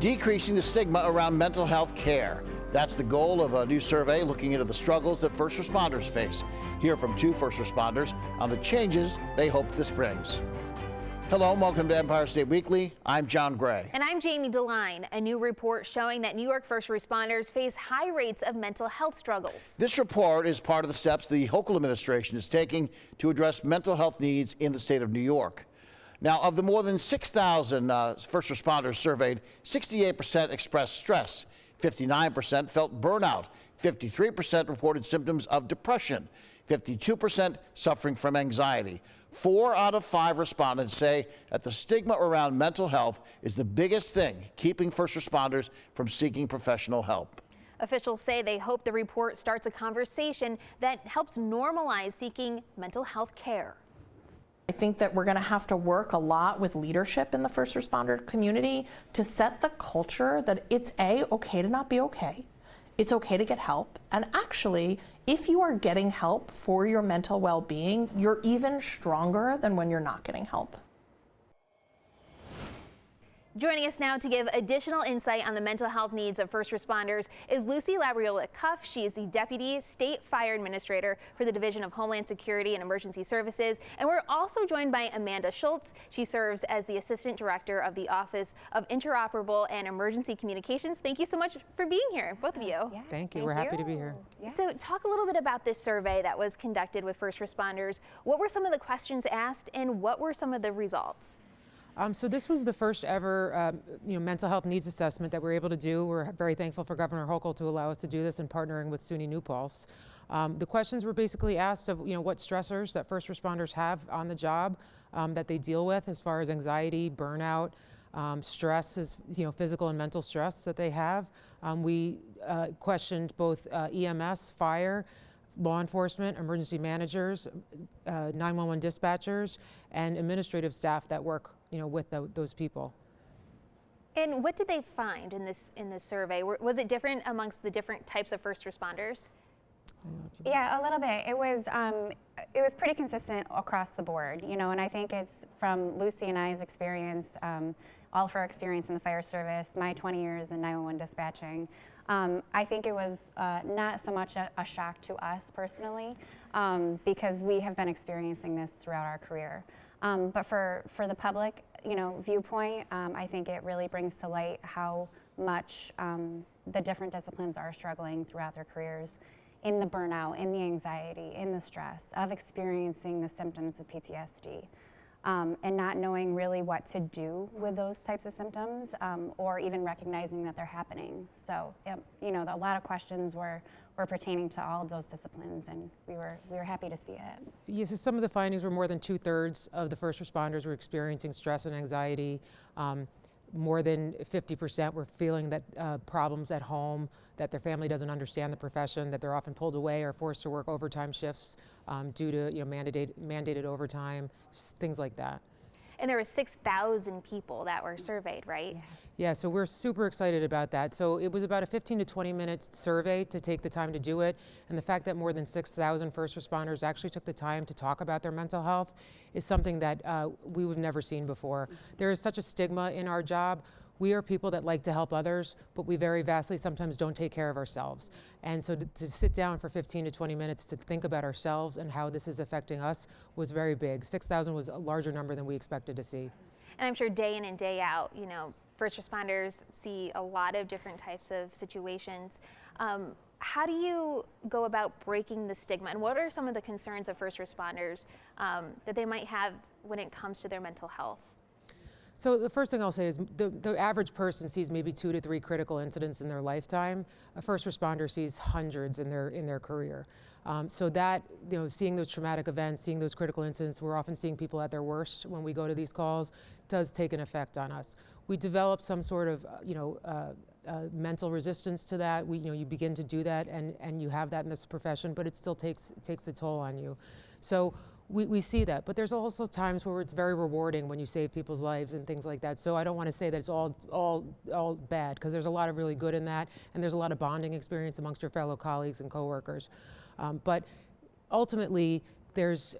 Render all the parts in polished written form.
decreasing the stigma around mental health care. That's the goal of a new survey looking into the struggles that first responders face. Hear from two first responders on the changes they hope this brings. Hello and welcome to Empire State Weekly. I'm John Gray. And I'm Jamie DeLine. A new report showing that New York first responders face high rates of mental health struggles. This report is part of the steps the Hochul administration is taking to address mental health needs in the state of New York. Now, of the more than 6,000 first responders surveyed, 68% expressed stress, 59% felt burnout, 53% reported symptoms of depression, 52% suffering from anxiety. 4 out of 5 respondents say that the stigma around mental health is the biggest thing keeping first responders from seeking professional help. Officials say they hope the report starts a conversation that helps normalize seeking mental health care. I think that we're going to have to work a lot with leadership in the first responder community to set the culture that it's okay to not be okay. It's okay to get help. And actually, if you are getting help for your mental well-being, you're even stronger than when you're not getting help. Joining us now to give additional insight on the mental health needs of first responders is Lucy Labriola-Cuff. She is the Deputy State Fire Administrator for the Division of Homeland Security and Emergency Services. And we're also joined by Amanda Schultz. She serves as the Assistant Director of the Office of Interoperable and Emergency Communications. Thank you so much for being here, both of you. Yeah, Thank you. We're happy to be here. Yeah. So talk a little bit about this survey that was conducted with first responders. What were some of the questions asked and what were some of the results? So this was the first ever mental health needs assessment that we're able to do. We're very thankful for Governor Hochul to allow us to do this in partnering with SUNY New Paltz. The questions were basically asked of what stressors that first responders have on the job that they deal with as far as anxiety, burnout, stress, physical and mental stress that they have. We questioned both EMS, fire, law enforcement, emergency managers, 911 dispatchers, and administrative staff that work with those people. And what did they find in this survey? Was it different amongst the different types of first responders? Yeah, a little bit. It was pretty consistent across the board, and I think it's from Lucy and I's experience, all of her experience in the fire service, my 20 years in 911 dispatching. I think it was not so much a shock to us personally, because we have been experiencing this throughout our career. But for the public, viewpoint, I think it really brings to light how much the different disciplines are struggling throughout their careers in the burnout, in the anxiety, in the stress of experiencing the symptoms of PTSD. And not knowing really what to do with those types of symptoms, or even recognizing that they're happening. So, a lot of questions were pertaining to all of those disciplines, and we were happy to see it. Yes, so some of the findings were more than 2/3 of the first responders were experiencing stress and anxiety. More than 50% were feeling that problems at home, that their family doesn't understand the profession, that they're often pulled away or forced to work overtime shifts due to mandated overtime, just things like that. And there were 6,000 people that were surveyed, right? Yeah, so we're super excited about that. So it was about a 15 to 20 minute survey to take the time to do it. And the fact that more than 6,000 first responders actually took the time to talk about their mental health is something that we've never seen before. There is such a stigma in our job. We are people that like to help others, but we very vastly sometimes don't take care of ourselves. And so to sit down for 15 to 20 minutes to think about ourselves and how this is affecting us was very big. 6,000 was a larger number than we expected to see. And I'm sure day in and day out, first responders see a lot of different types of situations. How do you go about breaking the stigma? And what are some of the concerns of first responders that they might have when it comes to their mental health? So the first thing I'll say is the average person sees maybe 2 to 3 critical incidents in their lifetime. A first responder sees hundreds in their career. So that, seeing those traumatic events, seeing those critical incidents, we're often seeing people at their worst when we go to these calls, does take an effect on us. We develop some sort of, mental resistance to that. You begin to do that and you have that in this profession, but it still takes a toll on you. So we see that, but there's also times where it's very rewarding when you save people's lives and things like that. So I don't want to say that it's all bad, because there's a lot of really good in that, and there's a lot of bonding experience amongst your fellow colleagues and coworkers. But ultimately, there's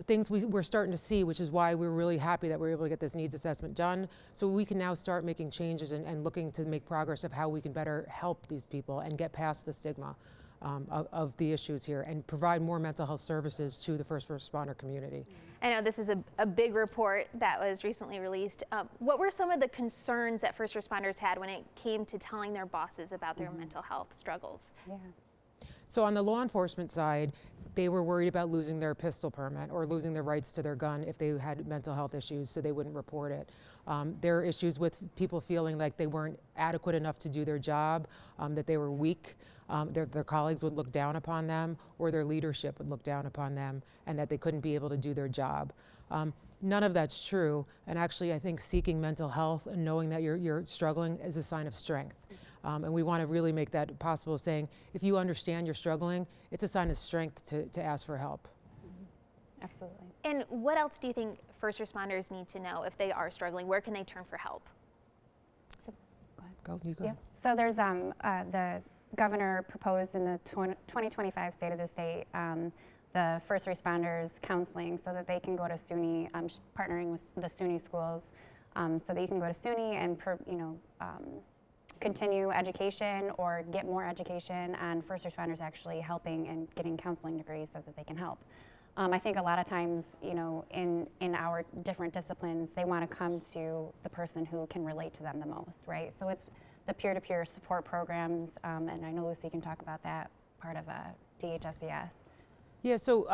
things we're starting to see, which is why we're really happy that we're able to get this needs assessment done. So we can now start making changes and looking to make progress of how we can better help these people and get past the stigma of the issues here and provide more mental health services to the first responder community. I know this is a big report that was recently released. What were some of the concerns that first responders had when it came to telling their bosses about their mental health struggles? Yeah. So on the law enforcement side, they were worried about losing their pistol permit or losing their rights to their gun if they had mental health issues, so they wouldn't report it. There are issues with people feeling like they weren't adequate enough to do their job, that they were weak, their colleagues would look down upon them, or their leadership would look down upon them, and that they couldn't be able to do their job. None of that's true, and actually I think seeking mental health and knowing that you're struggling is a sign of strength. And we want to really make that possible, saying if you understand you're struggling, it's a sign of strength to ask for help. Absolutely. And what else do you think first responders need to know if they are struggling? Where can they turn for help? So, Go, you go. yeah. So there's the governor proposed in the 2025 State of the State the first responders counseling so that they can go to SUNY, partnering with the SUNY schools, so that you can go to SUNY and continue education or get more education on first responders actually helping and getting counseling degrees so that they can help. I think a lot of times, in our different disciplines, they want to come to the person who can relate to them the most, right? So it's the peer-to-peer support programs, and I know Lucy can talk about that part of DHSES. Yeah, so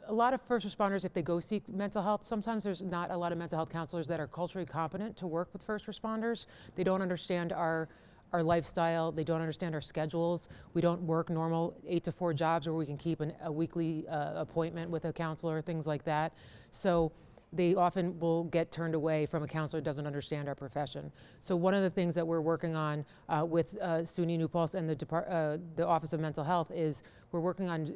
a lot of first responders, if they go seek mental health, sometimes there's not a lot of mental health counselors that are culturally competent to work with first responders. They don't understand our lifestyle, they don't understand our schedules. We don't work normal 8 to 4 jobs where we can keep a weekly appointment with a counselor, things like that. So they often will get turned away from a counselor who doesn't understand our profession. So one of the things that we're working on with SUNY New Paltz and the Office of Mental Health is we're working on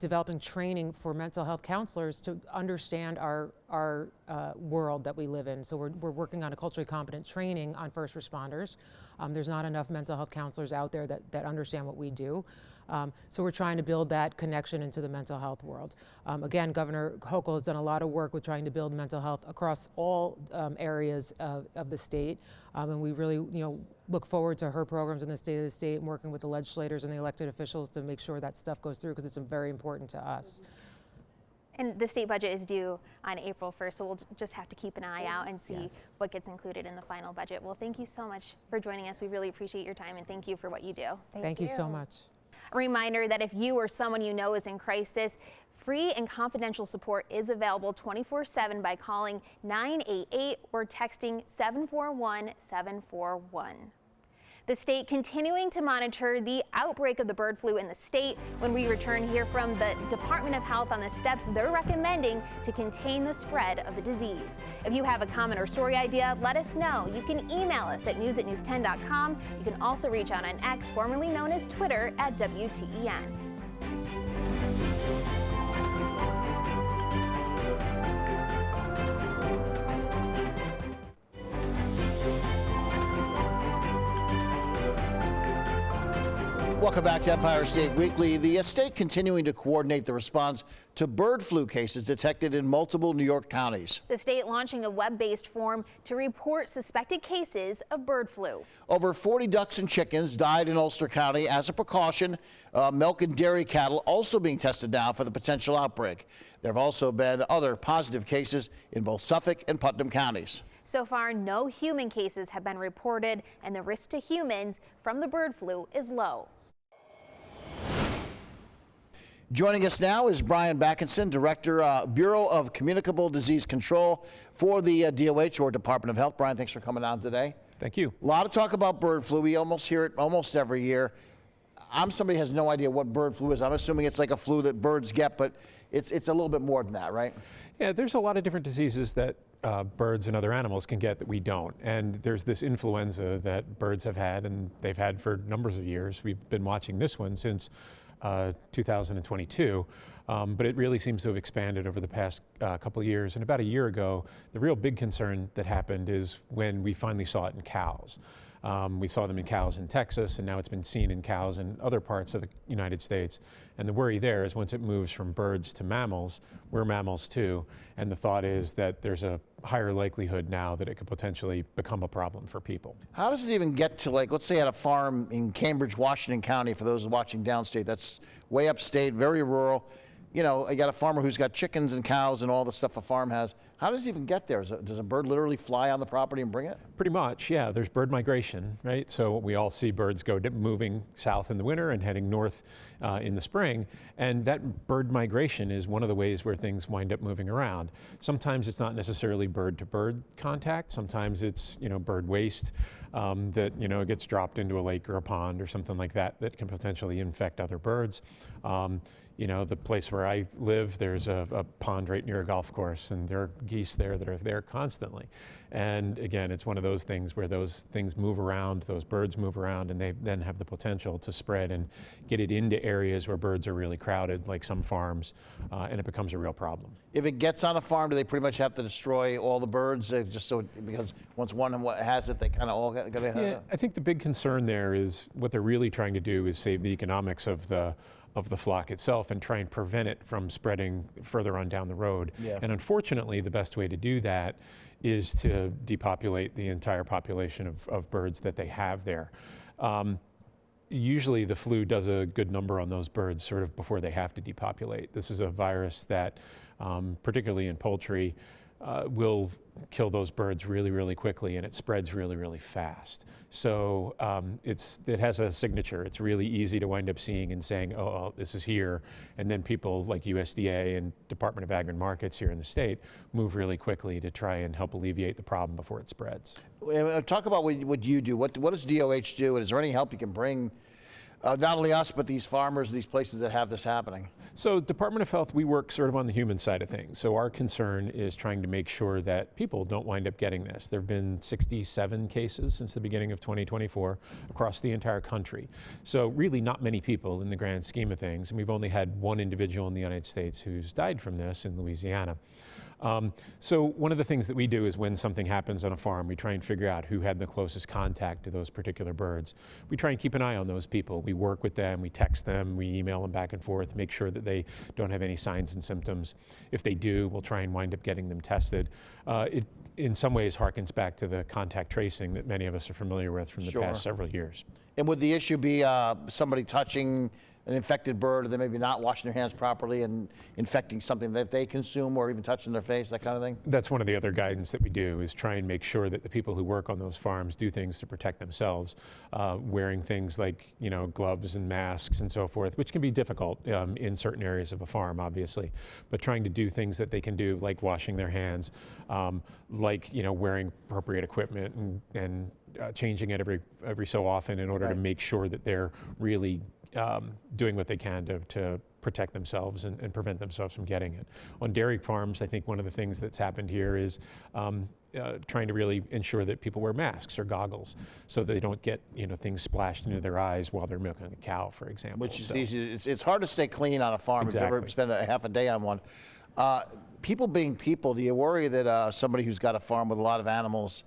developing training for mental health counselors to understand our world that we live in. So we're working on a culturally competent training on first responders. There's not enough mental health counselors out there that understand what we do. So we're trying to build that connection into the mental health world. Again, Governor Hochul has done a lot of work with trying to build mental health across all areas of the state. And we really look forward to her programs in the State of the State and working with the legislators and the elected officials to make sure that stuff goes through because it's very important to us. And the state budget is due on April 1st, so we'll just have to keep an eye out and see what gets included in the final budget. Well, thank you so much for joining us. We really appreciate your time, and thank you for what you do. Thank you so much. A reminder that if you or someone you know is in crisis, free and confidential support is available 24/7 by calling 988 or texting 741-741. The state continuing to monitor the outbreak of the bird flu in the state. When we return, hear from the Department of Health on the steps they're recommending to contain the spread of the disease. If you have a comment or story idea, let us know. You can email us at news@news10.com. You can also reach out on X, formerly known as Twitter, at WTEN. Welcome back to Empire State Weekly. The state continuing to coordinate the response to bird flu cases detected in multiple New York counties. The state launching a web-based form to report suspected cases of bird flu. Over 40 ducks and chickens died in Ulster County as a precaution. Milk and dairy cattle also being tested now for the potential outbreak. There have also been other positive cases in both Suffolk and Putnam counties. So far, no human cases have been reported, and the risk to humans from the bird flu is low. Joining us now is Brian Backinson, Director, Bureau of Communicable Disease Control for the DOH, or Department of Health. Brian, thanks for coming on today. Thank you. A lot of talk about bird flu. We almost hear it almost every year. I'm somebody who has no idea what bird flu is. I'm assuming it's like a flu that birds get, but it's a little bit more than that, right? Yeah, there's a lot of different diseases that birds and other animals can get that we don't. And there's this influenza that birds have had, and they've had for numbers of years. We've been watching this one since 2022, but it really seems to have expanded over the past couple of years. And about a year ago, the real big concern that happened is when we finally saw it in cows. We saw them in cows in Texas, and now it's been seen in cows in other parts of the United States. And the worry there is once it moves from birds to mammals, we're mammals too, and the thought is that there's a higher likelihood now that it could potentially become a problem for people. How does it even get to, like, let's say at a farm in Cambridge, Washington County, for those watching downstate, that's way upstate, very rural. You know, I got a farmer who's got chickens and cows and all the stuff a farm has. How does it even get there? Does a bird literally fly on the property and bring it? Pretty much, yeah. There's bird migration, right? So we all see birds moving south in the winter and heading north in the spring. And that bird migration is one of the ways where things wind up moving around. Sometimes it's not necessarily bird-to-bird contact. Sometimes it's, bird waste that, gets dropped into a lake or a pond or something like that that can potentially infect other birds. The place where I live, there's a pond right near a golf course, and there are geese there that are there constantly. And again, it's one of those things where those things move around, those birds move around, and they then have the potential to spread and get it into areas where birds are really crowded, like some farms, and it becomes a real problem. If it gets on a farm, do they pretty much have to destroy all the birds because once one has it, they kind of all got to have it? Yeah, I think the big concern there is what they're really trying to do is save the economics of the flock itself and try and prevent it from spreading further on down the road. Yeah. And unfortunately, the best way to do that is to depopulate the entire population of birds that they have there. Usually the flu does a good number on those birds sort of before they have to depopulate. This is a virus that, particularly in poultry, will kill those birds really, really quickly, and it spreads really, really fast. So it has a signature. It's really easy to wind up seeing and saying, oh, this is here. And then people like USDA and Department of Ag and Markets here in the state move really quickly to try and help alleviate the problem before it spreads. Talk about what you do. What does DOH do, and is there any help you can bring, not only us, but these farmers, these places that have this happening? So Department of Health, we work sort of on the human side of things. So our concern is trying to make sure that people don't wind up getting this. There have been 67 cases since the beginning of 2024 across the entire country. So really not many people in the grand scheme of things. And we've only had one individual in the United States who's died from this in Louisiana. So one of the things that we do is when something happens on a farm, we try and figure out who had the closest contact to those particular birds. We try and keep an eye on those people. We work with them, we text them, we email them back and forth, make sure that they don't have any signs and symptoms. If they do, we'll try and wind up getting them tested. It in some ways harkens back to the contact tracing that many of us are familiar with from the past several years. And would the issue be somebody touching an infected bird, or they maybe not washing their hands properly and infecting something that they consume, or even touching their face, that kind of thing? That's one of the other guidance that we do, is try and make sure that the people who work on those farms do things to protect themselves, wearing things like gloves and masks and so forth, which can be difficult in certain areas of a farm, obviously, but trying to do things that they can do, like washing their hands, like wearing appropriate equipment and changing it every so often in order to make sure that they're really doing what they can to protect themselves and prevent themselves from getting it. On dairy farms, I think one of the things that's happened here is trying to really ensure that people wear masks or goggles so that they don't get things splashed into their eyes while they're milking a cow, for example. Which is easy. It's hard to stay clean on a farm. Exactly. If you ever spend a half a day on one. People being people, do you worry that somebody who's got a farm with a lot of animals,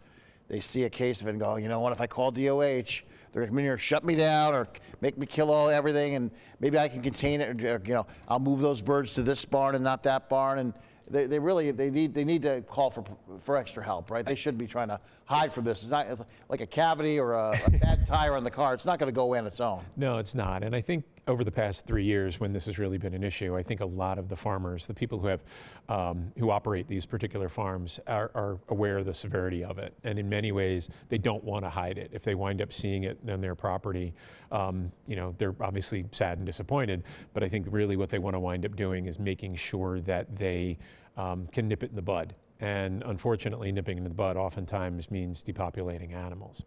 they see a case of it and go, what if I call DOH? They're going to come in here, shut me down, or make me kill everything, and maybe I can contain it, or I'll move those birds to this barn and not that barn. And they need to call for extra help, right? They shouldn't be trying to hide from this. It's not like a cavity or a bad tire on the car. It's not going to go away on its own. No, it's not. And I think over the past 3 years, when this has really been an issue, I think a lot of the farmers, the people who have who operate these particular farms, are aware of the severity of it. And in many ways, they don't want to hide it. If they wind up seeing it on their property, they're obviously sad and disappointed. But I think really what they want to wind up doing is making sure that they can nip it in the bud. And unfortunately, nipping in the bud oftentimes means depopulating animals.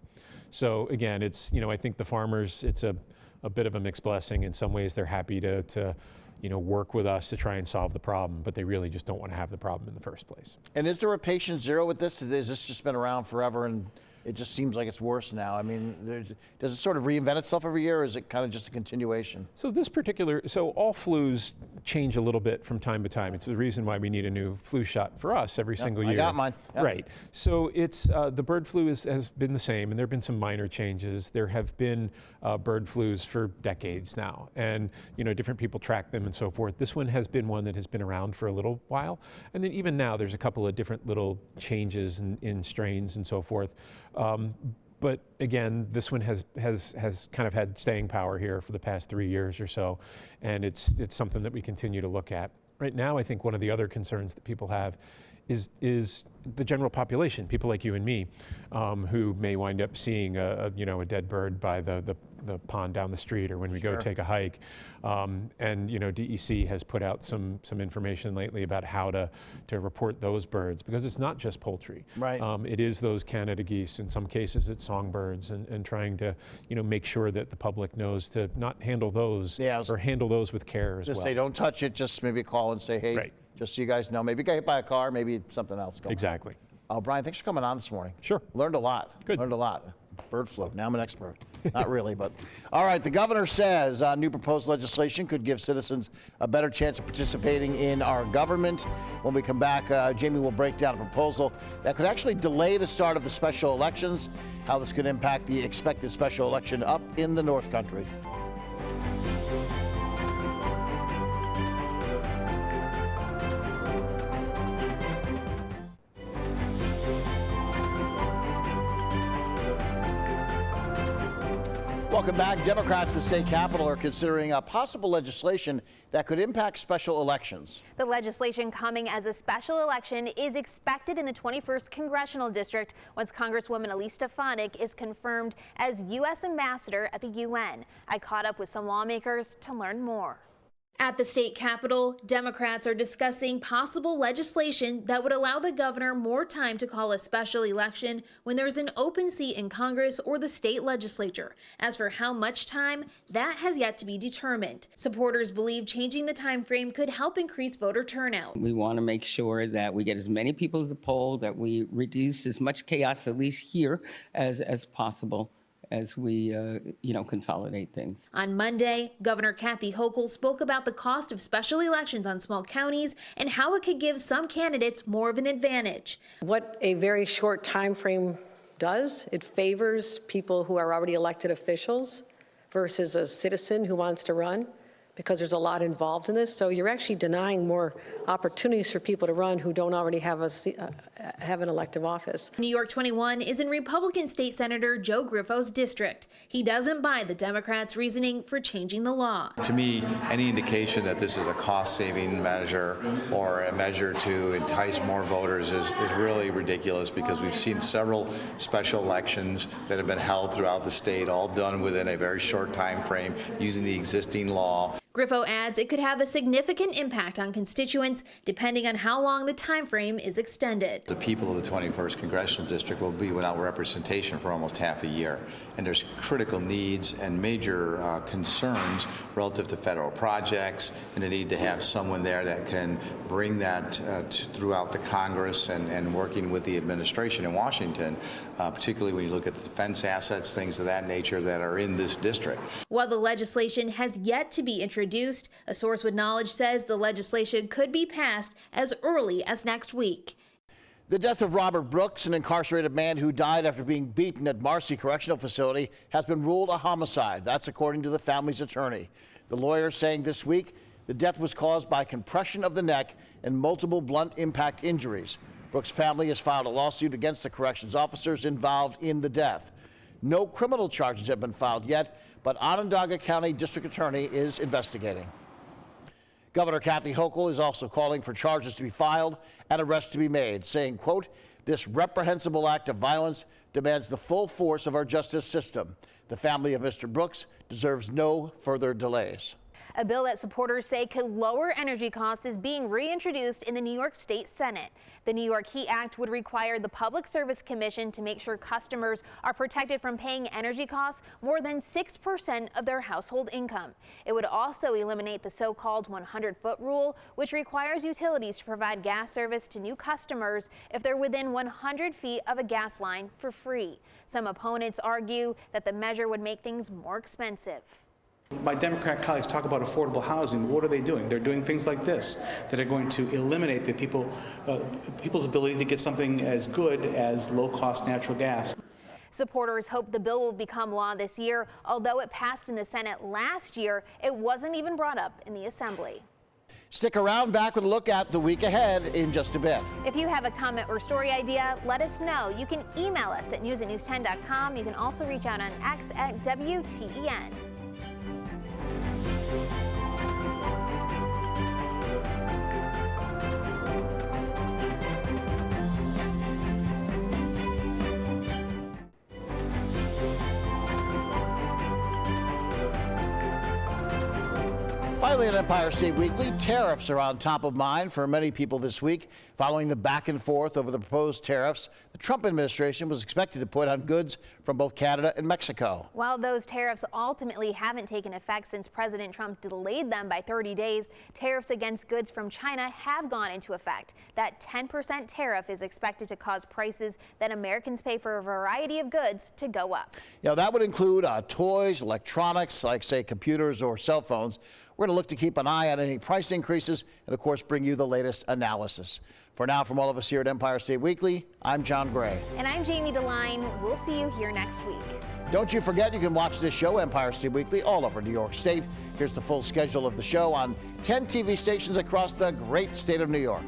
So again, it's, I think the farmers, it's a bit of a mixed blessing. In some ways, they're happy to work with us to try and solve the problem, but they really just don't want to have the problem in the first place. And is there a patient zero with this? Has this just been around forever and it just seems like it's worse now. I mean, does it sort of reinvent itself every year, or is it kind of just a continuation? So all flus change a little bit from time to time. It's the reason why we need a new flu shot for us every single year. I got mine. Yep. Right. So it's the bird flu has been the same, and there have been some minor changes. There have been bird flus for decades now, and different people track them and so forth. This one has been one that has been around for a little while, and then even now there's a couple of different little changes in strains and so forth. But again, this one has kind of had staying power here for the past 3 years or so, and it's something that we continue to look at. Right now, I think one of the other concerns that people have is the general population, people like you and me, who may wind up seeing a dead bird by the pond down the street, or when we go take a hike. And DEC has put out some information lately about how to report those birds, because it's not just poultry. Right. It is those Canada geese. In some cases, it's songbirds, and trying to make sure that the public knows to not handle those, or handle those with care as well. Just say don't touch it. Just maybe call and say, hey. Right. Just so you guys know, maybe get hit by a car, maybe something else going on. Exactly. Brian, thanks for coming on this morning. Sure. Learned a lot. Good. Learned a lot. Bird flu. Now I'm an expert. Not really, but. All right, the governor says new proposed legislation could give citizens a better chance of participating in our government. When we come back, Jamie will break down a proposal that could actually delay the start of the special elections, how this could impact the expected special election up in the North Country. Welcome back. Democrats in the state capitol are considering a possible legislation that could impact special elections. The legislation coming as a special election is expected in the 21st Congressional District once Congresswoman Elise Stefanik is confirmed as U.S. Ambassador at the UN. I caught up with some lawmakers to learn more. At the state capitol, Democrats are discussing possible legislation that would allow the governor more time to call a special election when there's an open seat in Congress or the state legislature. As for how much time, that has yet to be determined. Supporters believe changing the time frame could help increase voter turnout. We want to make sure that we get as many people to the poll, that we reduce as much chaos, at least here, as possible, as we, consolidate things. On Monday, Governor Kathy Hochul spoke about the cost of special elections on small counties and how it could give some candidates more of an advantage. What a very short time frame does, it favors people who are already elected officials versus a citizen who wants to run, because there's a lot involved in this. So you're actually denying more opportunities for people to run who don't already have an elective office. New York 21 is in Republican State Senator Joe Griffo's district. He doesn't buy the Democrats' reasoning for changing the law. To me, any indication that this is a cost-saving measure or a measure to entice more voters is really ridiculous, because we've seen several special elections that have been held throughout the state, all done within a very short time frame using the existing law. Griffo adds it could have a significant impact on constituents depending on how long the time frame is extended. The people of the 21st Congressional District will be without representation for almost half a year, and there's critical needs and major concerns relative to federal projects, and the need to have someone there that can bring that throughout the Congress and working with the administration in Washington, particularly when you look at the defense assets, things of that nature that are in this district. While the legislation has yet to be introduced, a source with knowledge says the legislation could be passed as early as next week. The death of Robert Brooks, an incarcerated man who died after being beaten at Marcy Correctional Facility, has been ruled a homicide. That's according to the family's attorney. The lawyer saying this week the death was caused by compression of the neck and multiple blunt impact injuries. Brooks' family has filed a lawsuit against the corrections officers involved in the death. No criminal charges have been filed yet, but Onondaga County District Attorney is investigating. Governor Kathy Hochul is also calling for charges to be filed and arrests to be made, saying, quote, "This reprehensible act of violence demands the full force of our justice system. The family of Mr. Brooks deserves no further delays." A bill that supporters say could lower energy costs is being reintroduced in the New York State Senate. The New York Heat Act would require the Public Service Commission to make sure customers are protected from paying energy costs more than 6% of their household income. It would also eliminate the so-called 100-foot rule, which requires utilities to provide gas service to new customers if they're within 100 feet of a gas line for free. Some opponents argue that the measure would make things more expensive. My Democrat colleagues talk about affordable housing. What are they doing? They're doing things like this that are going to eliminate the people's ability to get something as good as low-cost natural gas. Supporters hope the bill will become law this year. Although it passed in the Senate last year, it wasn't even brought up in the Assembly. Stick around, back with a look at the week ahead in just a bit. If you have a comment or story idea, let us know. You can email us at news@news10.com. You can also reach out on X at WTEN. Finally, at Empire State Weekly, tariffs are on top of mind for many people this week. Following the back and forth over the proposed tariffs, the Trump administration was expected to put on goods from both Canada and Mexico. While those tariffs ultimately haven't taken effect since President Trump delayed them by 30 days, tariffs against goods from China have gone into effect. That 10% tariff is expected to cause prices that Americans pay for a variety of goods to go up. That would include toys, electronics, like, say, computers or cell phones. We're going to look to keep an eye on any price increases and, of course, bring you the latest analysis. For now, from all of us here at Empire State Weekly, I'm John Gray. And I'm Jamie DeLine. We'll see you here next week. Don't you forget, you can watch this show, Empire State Weekly, all over New York State. Here's the full schedule of the show on 10 TV stations across the great state of New York.